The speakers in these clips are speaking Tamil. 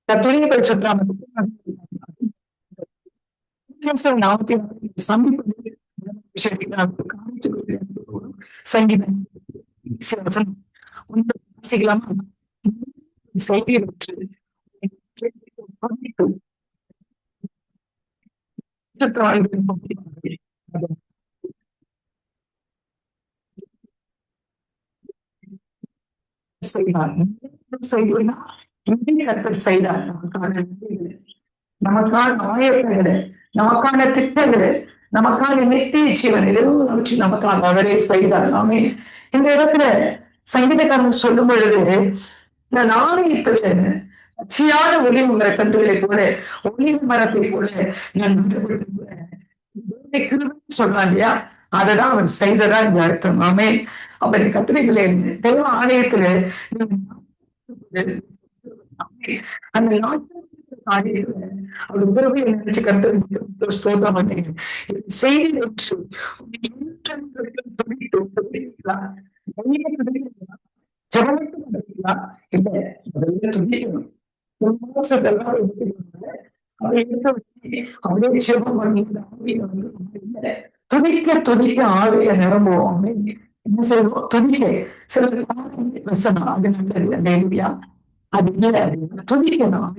கர்த்தருடைய பரிசுத்த நாமத்துக்கு நாமத்தை சந்திப்பது சங்கீதம் வாசிக்கலாமா? செய்தியை பெற்று செய்வார். கர்த்தர் செய்தார். நமக்கான ஆயத்தங்களை, நமக்கான திட்டங்களை, நமக்கான நித்திய ஜீவன் எல்லாவற்றையும் நமக்காக அவரே செய்தார். நாமே இந்த இடத்துல சங்கீதக்காரன் சொல்லும் பொழுது, இந்த நாணயத்துல பச்சையான ஒளிவு மர கன்றுகளை போல, ஒளிவு மரத்தை போல நான் சொல்றான் இல்லையா, அததான் அவன் செய்ததா இந்த அர்த்தம். ஆமே அவன் கத்திரிகளை தெய்வ ஆலயத்துல அந்த நாட்டு அவர் உறவை நினைச்சு கருத்து ஸ்தோத்திரம் பண்ணீங்க. செய்தி ஒன்று ஜபத்தும் நடக்கலாம் இல்ல, அதெல்லாம் துதிக்கணும். அவரே சிவம் துதிக்க துதிக்க ஆவிய நிரம்புவோம். என்ன செய்வோம்? துதிக்க சில வசனம் அது நல்லது இல்லையா, அது இல்லை, அது துதிக்கணும்.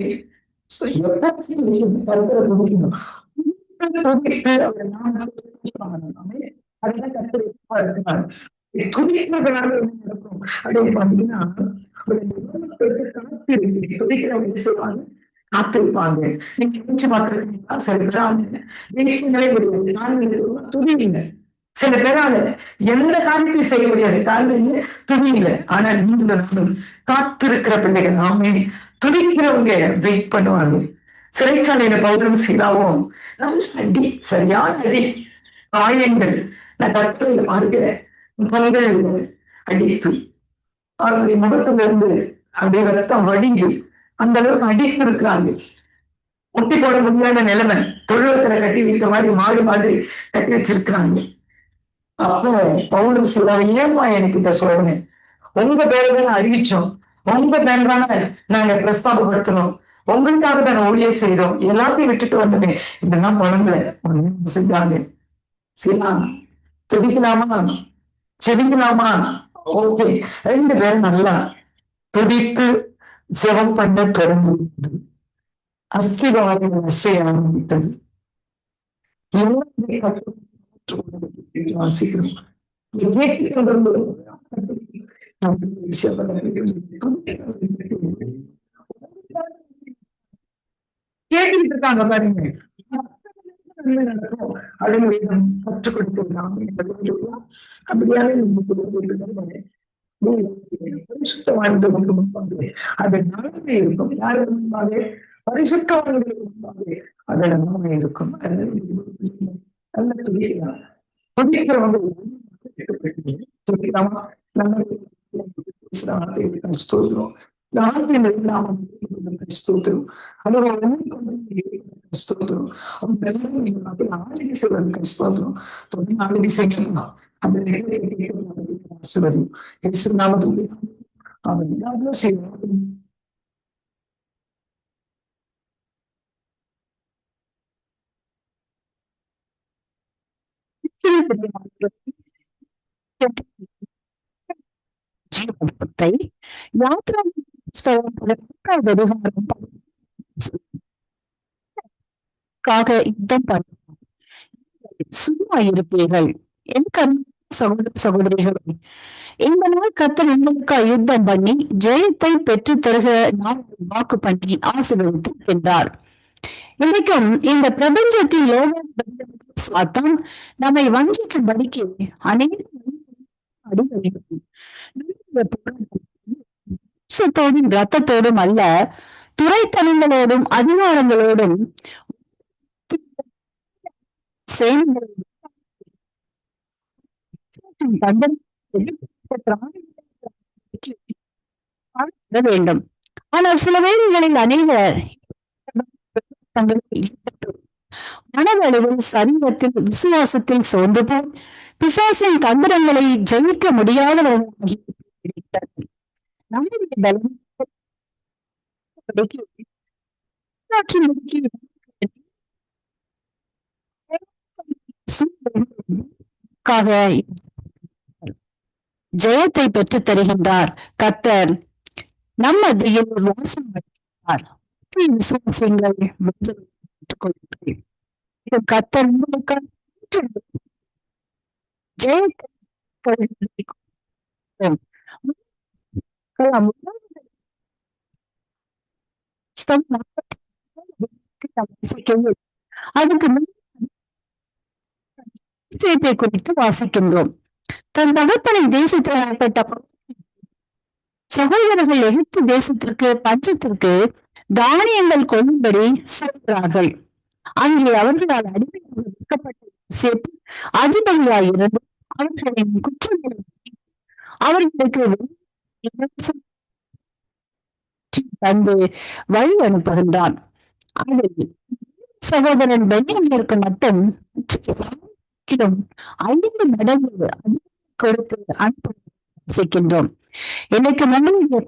துதிக்கிறதுனால என்ன நடக்கும் அப்படின்னு பாத்தீங்கன்னா, செய்வாங்க, காத்திருப்பாங்க. நீங்க நினைச்சு பார்த்திருக்கீங்களா? சில பேரால துதியில்லை, சில பேரால எந்த காரியத்தையும் செய்ய முடியாது, காரணம் துதியில்லை. ஆனா நீங்களும் காத்திருக்கிற பிள்ளைகள். நாமே துதிக்கிறவங்க வெயிட் பண்ணுவாங்க. சிறைச்சாலையில பௌர்ணம் சீலாவும் நல்ல அடி, சரியான அடி, காயங்கள். நான் கற்பனையில பார்க்கிறேன், பல்கள் அடித்து அவருடைய முகத்துல இருந்து அப்படியே ரத்தம் வடிந்து அந்த அளவுக்கு அடித்து இருக்கிறாங்க. முட்டி போட முடியாத நிலைமை, தொழுவத்துல கட்டி வைத்த மாதிரி மாடு மாதிரி கட்டி வச்சிருக்கிறாங்க. அப்ப பவுலும் சீலாவை, ஏமா எனக்கு இத சொல்லுங்க, உங்க பேருதான் அறிவிச்சோம், உங்க பேரான நாங்க பிரஸ்தாபப்படுத்தணும், உங்களுக்காக தான் ஊழிய செய்தோம், எல்லாத்தையும் விட்டுட்டு வந்தோமே, இதெல்லாம் குழந்தை செஞ்சாங்க. சீலா துதிக்கலாமா, செதிக்கலாமா? ஓகே, ரெண்டு பேரும் நல்லா துதித்து ஜெபம் பண்ண தொடங்கிவிட்டது. அஸ்திவாரம் அசைய ஆரம்பித்தது. வாசிக்கிறோம். கேட்டுக்கிட்டு இருக்காங்க பாருங்க, கற்றுக் கொடுத்திருக்காங்க. அப்படியாக அது நன்மை இருக்கும். யாருக்கு முன்பாக? பரிசுத்தவான்களுக்கு முன்பாக அது நன்மை இருக்கும். நல்ல துதிக்கலாம். துதிக்கிறவங்க ஸ்தோத்திரம். ஸ்தோத்திரம். ஸ்தோத்திரம். ஆளுகை செய்வதற்கு ஸ்தோத்திரம். ஆளுகை செய்யலாம். அந்த ஆசீர்வதி இயேசு நாமத்தில் அவன் எல்லாரும் செய்வான். ஜீவத்தை யாத்திரா யுத்தம் பண்ண சும்மா இருப்பீர்கள். என் சகோதர சகோதரிகளை, இந்த நாள் கர்த்தர் உங்களுக்கு யுத்தம் பண்ணி ஜெயத்தை பெற்று தருகிற நாள் வாக்கு பண்ணி ஆசீர்வதித்து என்றார். இன்றைக்கும் இந்த பிரபஞ்சத்தில் சாத்தான் நம்மை வஞ்சிக்கும்படிக்கு அநேக அடிவருத்தோடும் ரத்தத்தோடும் அல்ல, துறைத்தனங்களோடும் அதிகாரங்களோடும் வேண்டும். ஆனால் சில வேளைகளில் அநேகர் மனதளவில் சரீரத்தில் விசுவாசத்தில் சோர்ந்து போய் பிசாசின் தந்திரங்களை ஜெயிக்க முடியாத நம்முடைய பலம் வரலாற்று முக்கிய ஜெயத்தை பெற்றுத் தருகின்றார் கர்த்தர். நம் மத்தியில் வாசம் அளிக்கிறார். விசுவாசியுங்கள், பெற்றுக்கொள்ளுங்கள். இது கர்த்தர் உங்களுக்காக ஜெயத்தை அதுக்கு நிச்சயத்தை குறித்து வாசிக்கின்றோம். தன் தகப்பனை தேசத்தில் ஏற்பட்ட சகோதரர்கள் எகிப்து தேசத்திற்கு பஞ்சத்திற்கு தானியங்கள் கொள்ளும்படி செல்கிறார்கள். அங்கே அவர்களால் அடிமையாக விற்கப்பட்ட யோசேப்பு அதிபதியாயிருந்து அவர்களின் குற்றங்களை அவர்களுக்கு தந்து வழி அனுப்புகின்றான். அதில் சகோதரன் பென்யமீனுக்கு மட்டும் 5 மடங்கு கொடுத்து அனுப்பிக்கின்றோம். இன்னைக்கு நம்மளுடைய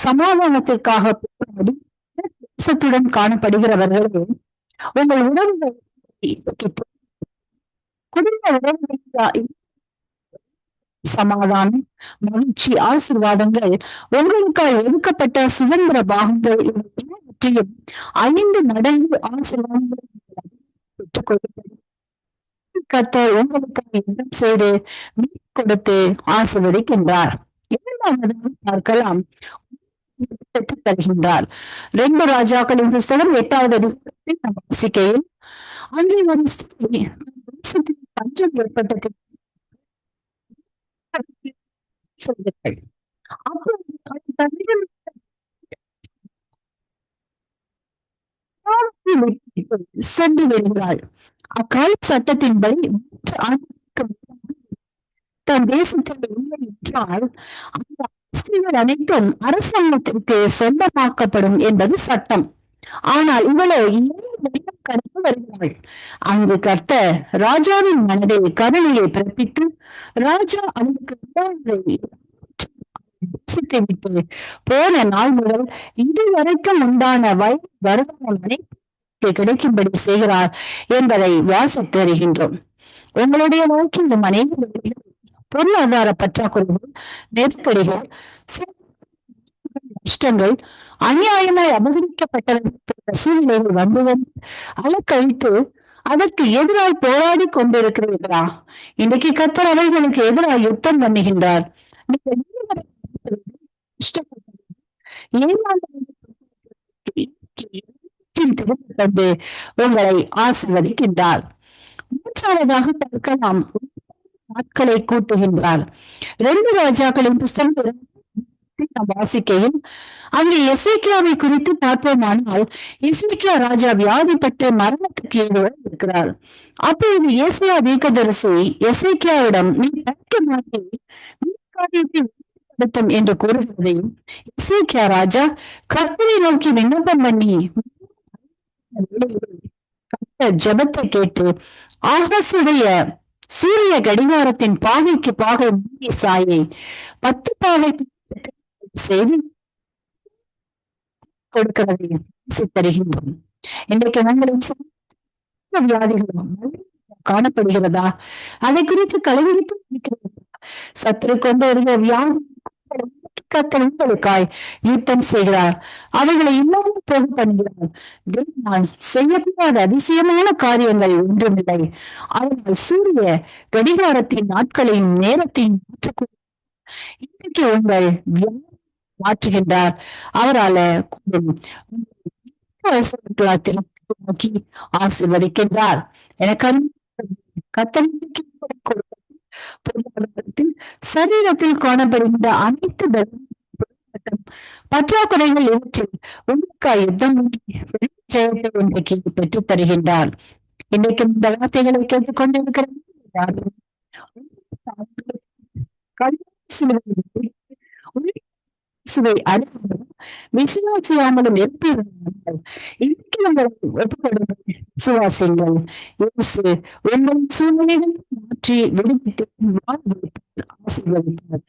சமாதானத்திற்காக தேசத்துடன் காணப்படுகிறவர்களே, உங்கள் உறவுகள் குடும்ப உறவுகள் சமாதானம், மகிழ்ச்சி, ஆசீர்வாதங்கள், உங்களுக்காக ஒதுக்கப்பட்ட சுதந்திர பாகங்கள் எல்லாவற்றையும் 5 மடங்கு ஆசீர்வாதங்கள் பெற்றுக் கொள்ளுங்கள். கர்த்தர் உங்களுக்காக இடம் செய்து கொடுத்து ஆசீர்வதிக்கின்றார். இரண்டாவது பார்க்கலாம், பெற்றுத் தருகின்றார். 2 ராஜாக்களின் புஸ்தகம் 8வது அதிகாரத்தில் நாம் வாசிக்கையில், அங்கே ஒரு ஸ்திரீ தேசத்தில் பஞ்சம் ஏற்பட்டது. சென்று வருகிறாள். அக்கால சட்டத்தின்படி தன் தேசத்தில் இல்லை என்றால் அந்த ஆஸ்திகள் அனைத்தும் அரசாங்கத்திற்கு சொந்தமாக்கப்படும் என்பது சட்டம். ஆனால் இவளோ கடந்து வருகிறாள். அங்கு கர்த்தர் ராஜாவின் மனதில் கருணையை பிறப்பித்து ராஜா அவனுக்கு தேசத்தை விட்டு போன நாள் முதல் இதுவரைக்கும் உண்டான வருமானம் அனைத்து கிடைக்கும்படி செய்கிறார் என்பதை வாசித்து வருகின்றோம். உங்களுடைய வாழ்க்கையிலும் அநேக பொருளாதார பற்றாக்குறைகள், நெருக்கடிகள், கஷ்டங்கள், அநியாயமாய் அபகரிக்கப்பட்ட சூழ்நிலைகள் வந்து அலக்கழித்து அதற்கு எதிராக போராடி கொண்டிருக்கிறீர்களா? இன்றைக்கு கர்த்தர் அவைகளுக்கு எதிராக யுத்தம் பண்ணுகின்றார். தந்து உங்களை ஆசீர்வதிக்கின்றார். மூன்றாவதாக பார்க்கலாம், நாட்களை கூட்டுகின்றார். 2 ராஜாக்களின் புஸ்தகம் நாம் வாசிக்கையில் அங்கே எசேக்கியாவை குறித்து பார்ப்போமானால், எசேக்கியா ராஜா வியாதிப்பட்டு மரணத்துக்கு ஏதுவாக இருக்கிறார். அப்பொழுது ஏசாயா தீர்க்கதரிசி எசேக்கியாவிடம், நீ தடுக்க மாட்டேன் என்று கூறுகிறதையும் எசேக்கியா ராஜா கர்த்தரை நோக்கி விண்ணப்பம் பண்ணி ஜெபத்தை கேட்டு ஆகாசுடைய சூரிய கடிகாரத்தின் பாகைக்கு பாகை சாயை 10 பாகை செய்தி கொடுக்கிறதை தருகின்றோம். இன்றைக்கு நம்மளும் வியாதிகளும் காணப்படுகிறதா? அதை குறித்து கலவரிப்பு சத்துரு கொண்டு வருகிற வியாதி உங்களுக்காய் யுத்தம் செய்கிறார். அவைகளை இல்லாமல் போக பண்ணுகிறார். செய்யக்கூடாத அதிசயமான காரியங்கள் ஒன்றுமில்லை. அதனால் சூரிய கடிகாரத்தின் நாட்களின் நேரத்தையும் இன்றைக்கு உங்கள் மாற்றுகின்றார். அவரால நோக்கி ஆசீர்வதிக்கின்றார். எனக்கு சரீரத்தில் காணப்படுகின்ற அனைத்து பற்றாக்குறைகள் இவற்றில் உங்களுக்காக யுத்தம் ஜெயத்தை இன்றைக்கு பெற்றுத் தருகின்றார். இன்றைக்கு இந்த வார்த்தைகளை கேட்டுக்கொண்டிருக்கிற விசுவாசியாமலும் விசுவாசிங்கள். உங்கள் சூழ்நிலைகளை மாற்றி விடுவித்து ஆசீர்வதிப்பார்.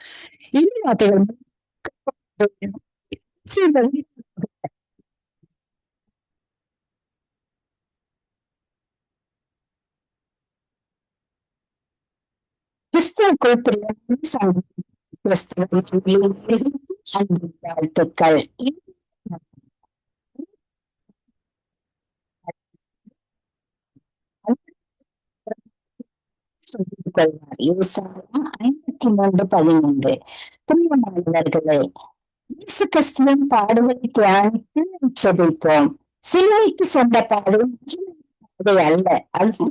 இந்த வார்த்தைகள் கிறிஸ்துவுக்குள் பிரியமான அன்பு வாழ்த்துக்கள். ஏசாயா 53:13. பிரியமானவர்களே, இயேசு கிறிஸ்துவின் பாடுகளை தியானித்து செபிப்போம். சிலுவைக்கு சொந்த பாதை அல்ல, அது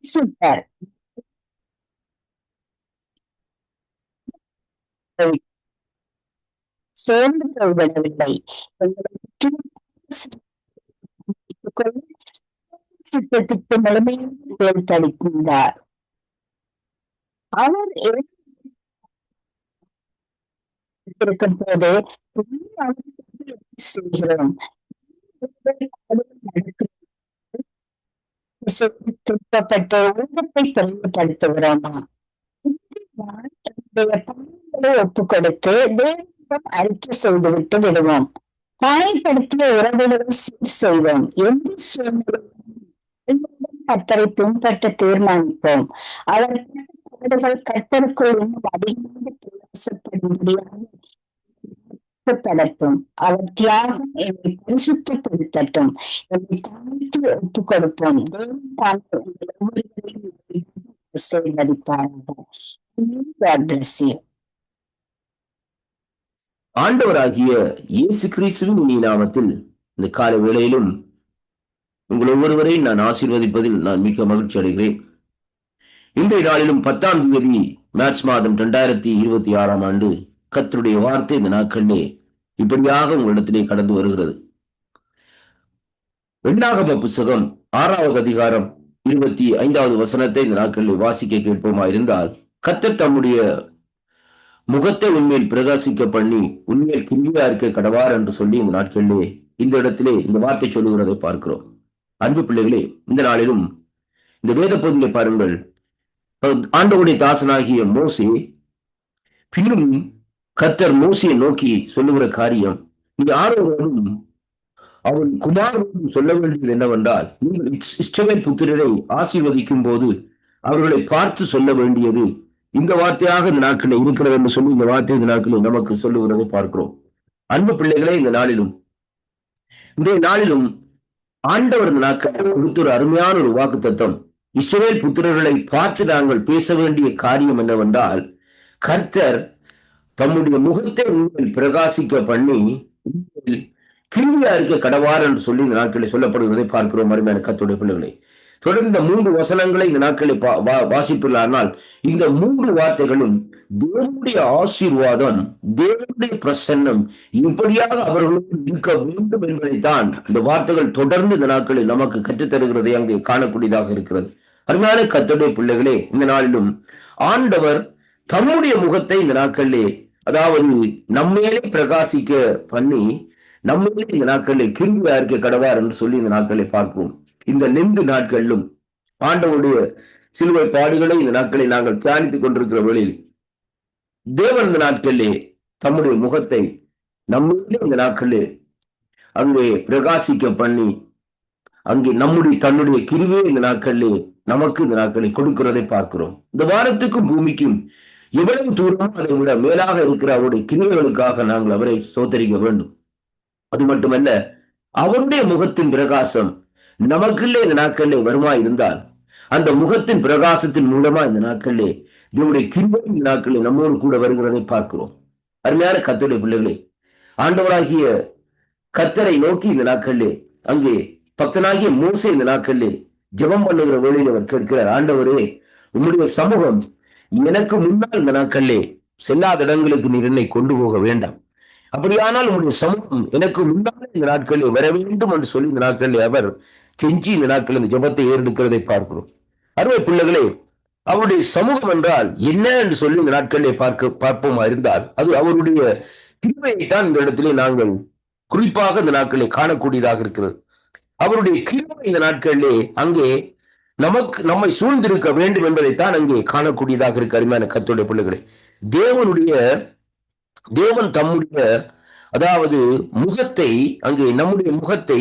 சூப்பர். சோர்ந்து கொள்வதில்லை. சித்தத்திற்கு முழுமையாக தேர்ந்தெடுக்கின்றார். அவர் இருக்கும் போது செய்கிறோம். திருப்பப்பட்ட உலகத்தை தெளிவுபடுத்துகிறோமா? ஒப்புக் கொடுத்து தேவனிடம் அறிக்கை செய்துவிட்டு விடுவோம். காயப்படுத்திய உறவுகளை சீர் செய்வோம். எந்த சூழ்நிலையும் கர்த்தரை பின்பற்ற தீர்மானிப்போம். அவர் கர்த்தருக்குள் இன்னும் அதிகமாக பிரயாசப்படும்படியாக படட்டும். அவர் தியாகம் என்னை பரிசுத்தப்படுத்தட்டும். என்னை தாழ்த்து ஒப்புக் கொடுப்போம். ஆண்டவராகிய இயேசு கிறிஸ்துவின் இனி நாமத்தில் இந்த கால வேளையிலும் உங்கள் ஒவ்வொருவரையும் நான் ஆசீர்வதிப்பதில் நான் மிக மகிழ்ச்சி அடைகிறேன். இன்றைய நாளிலும் 10ஆம் தேதி மார்ச் மாதம் 2026ஆம் ஆண்டு கர்த்தருடைய வார்த்தை இந்த நாட்களிலே இப்படியாக உங்களிடத்திலே கடந்து வருகிறது. எண்ணாகம புத்தகம் 6வது அதிகாரம் 25வது வசனத்தை இந்த நாட்களிலே வாசிக்க கேட்போமா இருந்தால், கர்த்தர் தம்முடைய முகத்தை உண்மையில் பிரகாசிக்க பண்ணி உண்மையில் கிரியா இருக்க கடவார் என்று சொல்லி இந்த நாட்களிலே இந்த இடத்திலே இந்த வார்த்தை சொல்லுகிறதை பார்க்கிறோம். அன்பு பிள்ளைகளே, இந்த நாளிலும் இந்த வேத பகுதியை பாருங்கள். ஆண்டவருடைய தாசனாகிய மோசே பின்னும் கர்த்தர் மோசையை நோக்கி சொல்லுகிற காரியம், நீ ஆரோனும் அவன் குமாரனும் சொல்ல வேண்டியது என்னவென்றால், நீங்கள் இஸ்ரவேல் புத்திரரை ஆசீர்வதிக்கும் போது அவர்களை பார்த்து சொல்ல வேண்டியது இந்த வார்த்தையாக இந்த நாட்களில் இருக்கிறது என்று சொல்லி இந்த வார்த்தை இந்த நாட்களில் நமக்கு சொல்லுகிறதை பார்க்கிறோம். அன்பு பிள்ளைகளே, இந்த நாளிலும் இன்றைய நாளிலும் ஆண்டவர் இந்த நாட்களில் கொடுத்த ஒரு அருமையான ஒரு வாக்கு தத்தம், இஸ்ரவேல் புத்திரர்களை பார்த்து நாங்கள் பேச வேண்டிய காரியம் என்னவென்றால், கர்த்தர் தம்முடைய முகத்தை உண்மையில் பிரகாசிக்க பண்ணி கிருபையா இருக்க கடவார் என்று சொல்லி இந்த நாட்களில் சொல்லப்படுவதை பார்க்கிறோம். அருமையான கர்த்தருடைய பிள்ளைகளை, தொடர்ந்து 3 வசனங்களை இந்த நாட்களில் வாசிப்பில்லானால் இந்த 3 வார்த்தைகளும் தேவனுடைய ஆசீர்வாதம், தேவனுடைய பிரசன்னம் இப்படியாக அவர்களுக்கு இருக்க வேண்டும் என்பதைத்தான் இந்த வார்த்தைகள் தொடர்ந்து இந்த நாட்களில் நமக்கு கற்றுத்தருகிறதை அங்கே காணக்கூடியதாக இருக்கிறது. அருமையான கர்த்தருடைய பிள்ளைகளே, இந்த நாளிலும் ஆண்டவர் தம்முடைய முகத்தை இந்த நாட்களிலே, அதாவது நம்மேலே பிரகாசிக்க பண்ணி நம்மளே இந்த நாட்களில் கிருபையா இருக்க கடவார் என்று சொல்லி இந்த நாட்களை பார்க்கிறோம். இந்த 2 நாட்களிலும் ஆண்டவருடைய சிலுவை பாடுகளை இந்த நாட்களை நாங்கள் தியானித்துக் கொண்டிருக்கிற வேளையில் தேவன் இந்த நாட்களிலே தம்முடைய முகத்தை நம்மளே இந்த நாட்களிலே அங்கே பிரகாசிக்க பண்ணி அங்கே தன்னுடைய கிருபையை இந்த நாட்களிலே நமக்கு இந்த நாட்களை கொடுக்கிறதை பார்க்கிறோம். இந்த வாரத்துக்கும் பூமிக்கும் எவ்வளவு தூரம் அதை விட மேலாக இருக்கிற அவருடைய கிருபைகளுக்காக நாங்கள் அவரை ஸ்தோத்தரிக்க வேண்டும். அது மட்டுமல்ல, அவருடைய முகத்தின் பிரகாசம் நமக்குள்ளே இந்த நாட்களிலே வருமா இருந்தால், அந்த முகத்தின் பிரகாசத்தின் மூலமா இந்த நாட்களிலே இதனுடைய கிருபை இந்த நாட்களில் நம்மோடு கூட வருகிறதை பார்க்கிறோம். அருமையான கர்த்தருடைய பிள்ளைகளே, ஆண்டவராகிய கர்த்தரை நோக்கி இந்த நாட்களிலே அங்கே பக்தனாகிய மோசே இந்த நாட்களிலே ஜெபம் பண்ணுகிற வேளையில் அவர் கேட்கிறார், ஆண்டவரே, உம்முடைய சமூகம் எனக்கு முன்னால் இந்த நாட்களிலே செல்லாத இடங்களுக்கு நீர் என்னை கொண்டு போக வேண்டாம். அப்படியானால் உங்களுடைய சமூகம் எனக்கு முன்னாலே இந்த நாட்களில் வர வேண்டும் என்று சொல்லி இந்த நாட்களில் அவர் கெஞ்சி இந்த நாட்களில் இந்த ஜெபத்தை ஏறெடுக்கிறதை பார்க்கிறோம். அருமை பிள்ளைகளே, அவருடைய சமூகம் என்றால் என்ன என்று சொல்லி இந்த நாட்களிலே பார்ப்போமா இருந்தால், அது அவருடைய கிருபையைத்தான் இந்த இடத்திலே நாங்கள் குறிப்பாக இந்த நாட்களிலே காணக்கூடியதாக இருக்கிறது. அவருடைய கிருபை இந்த நாட்களிலே அங்கே நம்மை சூழ்ந்திருக்க வேண்டும் என்பதைத்தான் அங்கே காணக்கூடியதாக இருக்கு. அருமையான கர்த்தருடைய பிள்ளைகளே, தேவன் தம்முடைய அதாவது முகத்தை நம்முடைய முகத்தை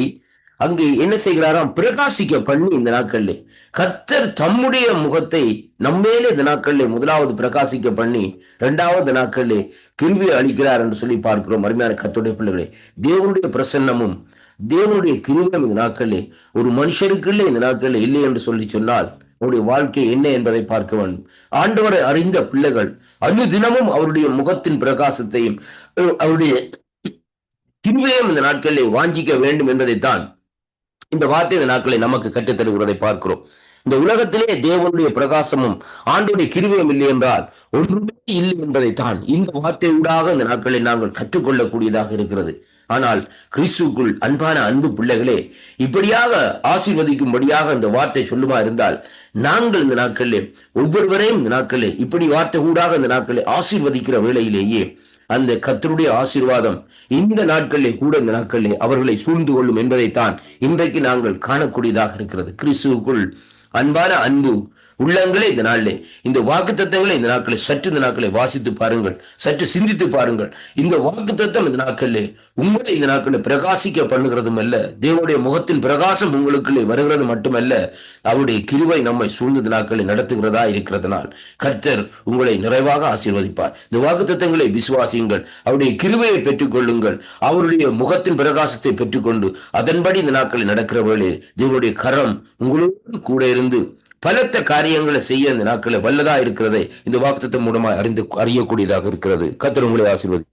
அங்கே என்ன செய்கிறாராம்? பிரகாசிக்க பண்ணி இந்த நாட்கள்ல கர்த்தர் தம்முடைய முகத்தை நம்மேலே இந்த நாட்கள்ல முதலாவது பிரகாசிக்க பண்ணி 2வது நாட்கள்ல கிருபை அளிக்கிறார் என்று சொல்லி பார்க்கிறோம். அருமையான கர்த்தருடைய பிள்ளைகளே, தேவனுடைய பிரசன்னமும் தேவனுடைய கிருபையும் இந்த நாட்கள்ல ஒரு மனுஷருக்குள்ளே இந்த நாட்கள்ல இல்லை என்று சொல்லி சொன்னால் அவருடைய வாழ்க்கை என்ன என்பதை பார்க்க வேண்டும். ஆண்டவரை அறிந்த பிள்ளைகள் அனுதினமும் அவருடைய முகத்தின் பிரகாசத்தையும் அவருடைய கிருபையும் இந்த நாட்களிலே வாஞ்சிக்க வேண்டும் என்பதைத்தான் இந்த வார்த்தை இந்த நாட்களை நமக்கு கற்றுத்தருகிறதை பார்க்கிறோம். இந்த உலகத்திலே தேவனுடைய பிரகாசமும் ஆண்டவருடைய கிருபையும் இல்லை என்றால் ஒன்றுமே இல்லை என்பதைத்தான் இந்த வார்த்தையூடாக இந்த நாட்களை நாங்கள் கற்றுக்கொள்ளக்கூடியதாக இருக்கிறது. ஆனால் கிறிஸ்துவுக்குள் அன்பான அன்பு பிள்ளைகளே, இப்படியாக ஆசீர்வதிக்கும்படியாக இந்த வார்த்தை சொல்லுமா இருந்தால் நாங்கள் இந்த நாட்களிலே ஒவ்வொருவரையும் இந்த நாட்களே இப்படி வார்த்தை ஊடாக இந்த நாட்களை ஆசீர்வதிக்கிற வேளையிலேயே அந்த கர்த்தருடைய ஆசீர்வாதம் இந்த நாட்களிலே கூட இந்த நாட்களிலே அவர்களை சூழ்ந்து கொள்ளும் என்பதைத்தான் இன்றைக்கு நாங்கள் காணக்கூடியதாக இருக்கிறது. கிறிஸ்துவுக்குள் அன்பான அன்பு உள்ளங்களே இந்த நாளிலே இந்த வாக்குத்தத்தங்களை இந்த நாட்களை சற்று இந்த நாட்களை வாசித்து பாருங்கள், சற்று சிந்தித்து பாருங்கள். இந்த வாக்குத்தத்தம் இந்த நாட்களிலே உங்களை இந்த நாட்களில் பிரகாசிக்க பண்ணுகிறதும் அல்ல, தேவனுடைய முகத்தின் பிரகாசம் உங்களுக்குள்ளே வருகிறது மட்டுமல்ல, அவருடைய கிருபை நம்மை சூழ்ந்த நாட்களை நடத்துகிறதா இருக்கிறதுனால் கர்த்தர் உங்களை நிறைவாக ஆசீர்வதிப்பார். இந்த வாக்குத்தத்தங்களை விசுவாசியுங்கள், அவருடைய கிருபையை பெற்றுக்கொள்ளுங்கள், அவருடைய முகத்தின் பிரகாசத்தை பெற்றுக்கொண்டு அதன்படி இந்த நாட்களில் நடக்கிற வேளை தேவனுடைய கரம் உங்களோடு கூட இருந்து பலத்த காரியங்களை செய்ய இந்த நாட்களை வல்லதா இருக்கிறதை இந்த வாக்குத்தத்தம் மூலமாக அறியக்கூடியதாக இருக்கிறது. கர்த்தர் உங்களை ஆசீர்வதி.